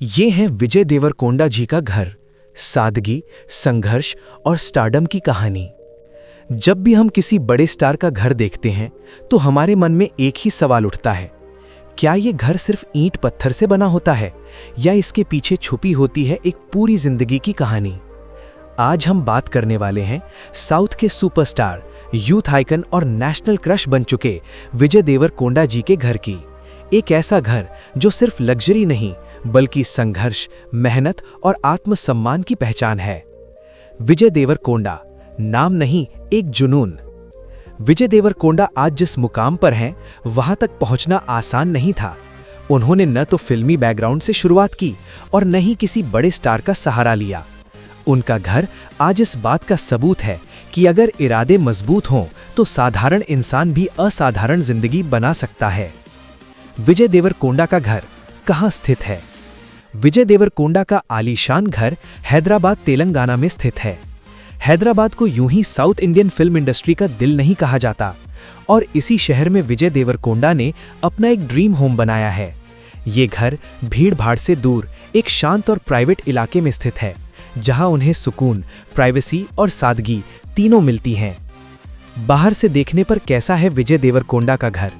ये है विजय देवरकोंडा जी का घर। सादगी, संघर्ष और स्टारडम की कहानी। जब भी हम किसी बड़े स्टार का घर देखते हैं तो हमारे मन में एक ही सवाल उठता है, क्या ये घर सिर्फ ईंट पत्थर से बना होता है या इसके पीछे छुपी होती है एक पूरी जिंदगी की कहानी। आज हम बात करने वाले हैं साउथ के सुपरस्टार, यूथ आइकन और नेशनल क्रश बन चुके विजय देवरकोंडा जी के घर की। एक ऐसा घर जो सिर्फ लग्जरी नहीं बल्कि संघर्ष, मेहनत और आत्मसम्मान की पहचान है। विजय देवरकोंडा नाम नहीं, एक जुनून। विजय देवरकोंडा आज जिस मुकाम पर हैं वहां तक पहुंचना आसान नहीं था। उन्होंने न तो फिल्मी बैकग्राउंड से शुरुआत की और न ही किसी बड़े स्टार का सहारा लिया। उनका घर आज इस बात का सबूत है कि अगर इरादे मजबूत हों तो साधारण इंसान भी असाधारण जिंदगी बना सकता है। विजय देवरकोंडा का घर कहाँ स्थित है? विजय देवरकोंडा का आलीशान घर हैदराबाद, तेलंगाना में स्थित है। हैदराबाद को यूं ही साउथ इंडियन फिल्म इंडस्ट्री का दिल नहीं कहा जाता और इसी शहर में विजय देवरकोंडा ने अपना एक ड्रीम होम बनाया है। ये घर भीड़ भाड़ से दूर एक शांत और प्राइवेट इलाके में स्थित है, जहां उन्हें सुकून, प्राइवेसी और सादगी तीनों मिलती हैं। बाहर से देखने पर कैसा है विजय देवरकोंडा का घर?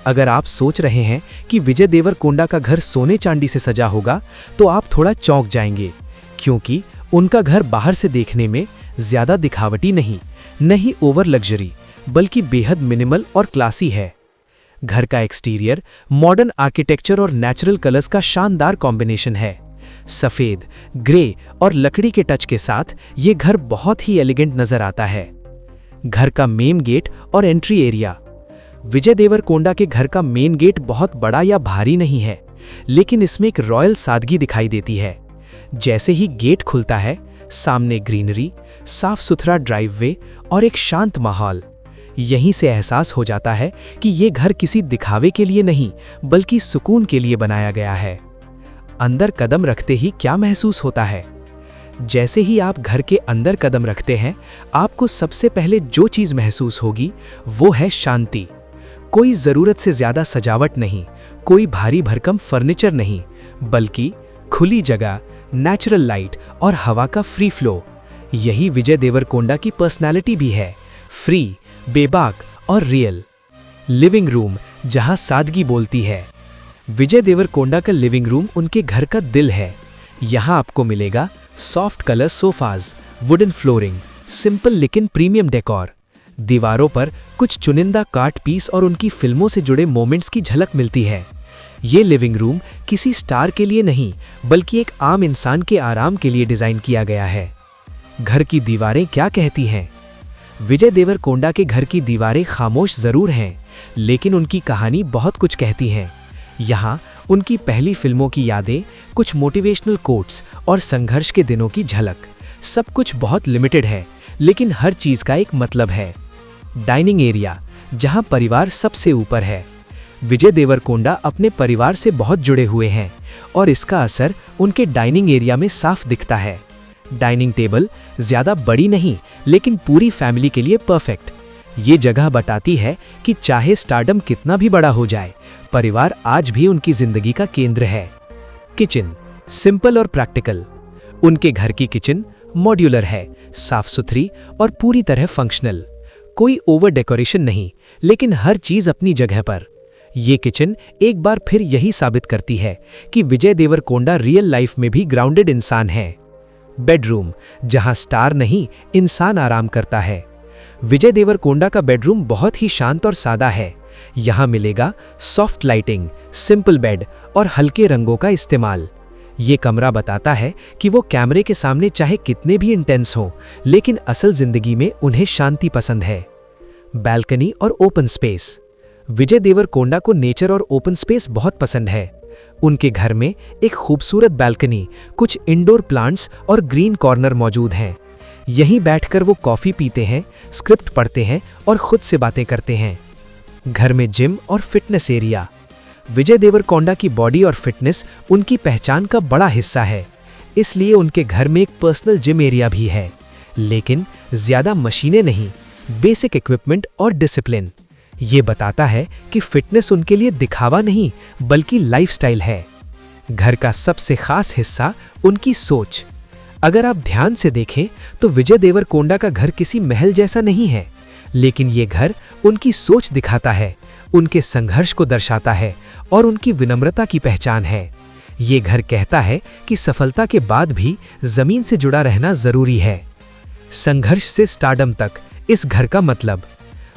अगर आप सोच रहे हैं कि विजय देवरकोंडा का घर सोने चांदी से सजा होगा तो आप थोड़ा चौंक जाएंगे, क्योंकि उनका घर बाहर से देखने में ज्यादा दिखावटी नहीं ओवर लग्जरी, बल्कि बेहद मिनिमल और क्लासी है। घर का एक्सटीरियर मॉडर्न आर्किटेक्चर और नेचुरल कलर्स का शानदार कॉम्बिनेशन है। सफेद, ग्रे और लकड़ी के टच के साथ ये घर बहुत ही एलिगेंट नजर आता है। घर का मेन गेट और एंट्री एरिया। विजय देवरकोंडा के घर का मेन गेट बहुत बड़ा या भारी नहीं है, लेकिन इसमें एक रॉयल सादगी दिखाई देती है। जैसे ही गेट खुलता है, सामने ग्रीनरी, साफ सुथरा ड्राइववे और एक शांत माहौल। यहीं से एहसास हो जाता है कि ये घर किसी दिखावे के लिए नहीं बल्कि सुकून के लिए बनाया गया है। अंदर कदम रखते ही क्या महसूस होता है? जैसे ही आप घर के अंदर कदम रखते हैं, आपको सबसे पहले जो चीज महसूस होगी वो है शांति। कोई जरूरत से ज्यादा सजावट नहीं, कोई भारी भरकम फर्नीचर नहीं, बल्कि खुली जगह, नेचुरल लाइट और हवा का फ्री फ्लो। यही विजय देवरकोंडा की पर्सनालिटी भी है, फ्री, बेबाक और रियल। लिविंग रूम जहां सादगी बोलती है। विजय देवरकोंडा का लिविंग रूम उनके घर का दिल है। यहां आपको मिलेगा soft colour sofas, wooden flooring, simple लेकिन प्रीमियम डेकोर। दीवारों पर कुछ चुनिंदा कार्ट पीस और उनकी फिल्मों से जुड़े मोमेंट्स की झलक मिलती है। ये लिविंग रूम किसी स्टार के लिए नहीं बल्कि एक आम इंसान के आराम के लिए डिजाइन किया गया है। घर की दीवारें क्या कहती हैं? विजय देवरकोंडा के घर की दीवारें खामोश जरूर हैं, लेकिन उनकी कहानी बहुत कुछ कहती हैं। यहाँ उनकी पहली फिल्मों की यादें, कुछ मोटिवेशनल कोट्स और संघर्ष के दिनों की झलक। सब कुछ बहुत लिमिटेड है, लेकिन हर चीज का एक मतलब है। डाइनिंग एरिया जहां परिवार सबसे ऊपर है। विजय देवरकोंडा अपने परिवार से बहुत जुड़े हुए हैं और इसका असर उनके डाइनिंग एरिया में साफ दिखता है। डाइनिंग टेबल ज्यादा बड़ी नहीं, लेकिन पूरी फैमिली के लिए परफेक्ट। ये जगह बताती है कि चाहे स्टारडम कितना भी बड़ा हो जाए, परिवार आज भी उनकी जिंदगी का केंद्र है। किचन सिंपल और प्रैक्टिकल। उनके घर की किचन मॉड्यूलर है, साफ सुथरी और पूरी तरह फंक्शनल। कोई ओवर डेकोरेशन नहीं, लेकिन हर चीज अपनी जगह पर। ये किचन एक बार फिर यही साबित करती है कि विजय देवरकोंडा रियल लाइफ में भी ग्राउंडेड इंसान है। बेडरूम जहां स्टार नहीं, इंसान आराम करता है। विजय देवरकोंडा का बेडरूम बहुत ही शांत और सादा है। यहां मिलेगा सॉफ्ट लाइटिंग, सिंपल बेड और हल्के रंगों का इस्तेमाल। ये कमरा बताता है कि वो कैमरे के सामने चाहे कितने भी इंटेंस हों, लेकिन असल जिंदगी में उन्हें शांति पसंद है। बैल्कनी और ओपन स्पेस। विजय देवरकोंडा को नेचर और ओपन स्पेस बहुत पसंद है। उनके घर में एक खूबसूरत बैल्कनी, कुछ इंडोर प्लांट्स और ग्रीन कॉर्नर मौजूद हैं। यहीं बैठकर वो कॉफी पीते हैं, स्क्रिप्ट पढ़ते हैं और खुद से बातें करते हैं। घर में जिम और फिटनेस एरिया। विजय देवरकोंडा की बॉडी और फिटनेस उनकी पहचान का बड़ा हिस्सा है, इसलिए उनके घर में एक पर्सनल जिम एरिया भी है, लेकिन ज्यादा मशीनें नहीं, बेसिक इक्विपमेंट और डिसिप्लिन। ये बताता है कि फिटनेस उनके लिए दिखावा नहीं बल्कि लाइफस्टाइल है। घर का सबसे खास हिस्सा उनकी सोच। अगर आप ध्यान से देखें तो विजय देवरकोंडा का घर किसी महल जैसा नहीं है, लेकिन ये घर उनकी सोच दिखाता है, उनके संघर्ष को दर्शाता है और उनकी विनम्रता की पहचान है। ये घर कहता है कि सफलता के बाद भी जमीन से जुड़ा रहना जरूरी है। संघर्ष से स्टारडम तक इस घर का मतलब।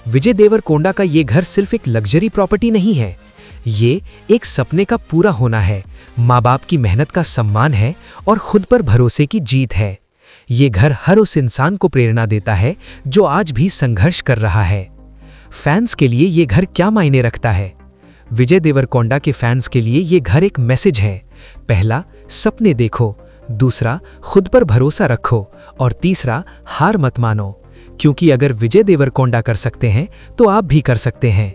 विजय देवरकोंडा का ये घर सिर्फ एक लग्जरी प्रॉपर्टी नहीं है, ये एक सपने का पूरा होना है, माँ बाप की मेहनत का सम्मान है और खुद पर भरोसे की जीत है। ये घर हर उस इंसान को प्रेरणा देता है जो आज भी संघर्ष कर रहा है। फैंस के लिए ये घर क्या मायने रखता है? विजय देवरकोंडा के फैंस के लिए ये घर एक मैसेज है। पहला, सपने देखो। दूसरा, खुद पर भरोसा रखो। और तीसरा, हार मत मानो, क्योंकि अगर विजय देवरकोंडा कर सकते हैं तो आप भी कर सकते हैं।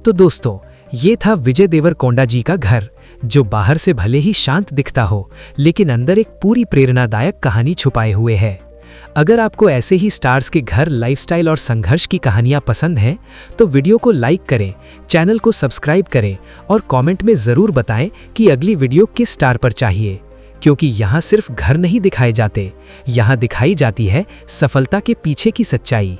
तो दोस्तों, ये था विजय देवरकोंडा जी का घर, जो बाहर से भले ही शांत दिखता हो, लेकिन अंदर एक पूरी प्रेरणादायक कहानी छुपाए हुए है। अगर आपको ऐसे ही स्टार्स के घर, लाइफस्टाइल और संघर्ष की कहानियां पसंद हैं, तो वीडियो को लाइक करें, चैनल को सब्सक्राइब करें और कमेंट में ज़रूर बताएं कि अगली वीडियो किस स्टार पर चाहिए, क्योंकि यहाँ सिर्फ घर नहीं दिखाए जाते, यहाँ दिखाई जाती है सफलता के पीछे की सच्चाई।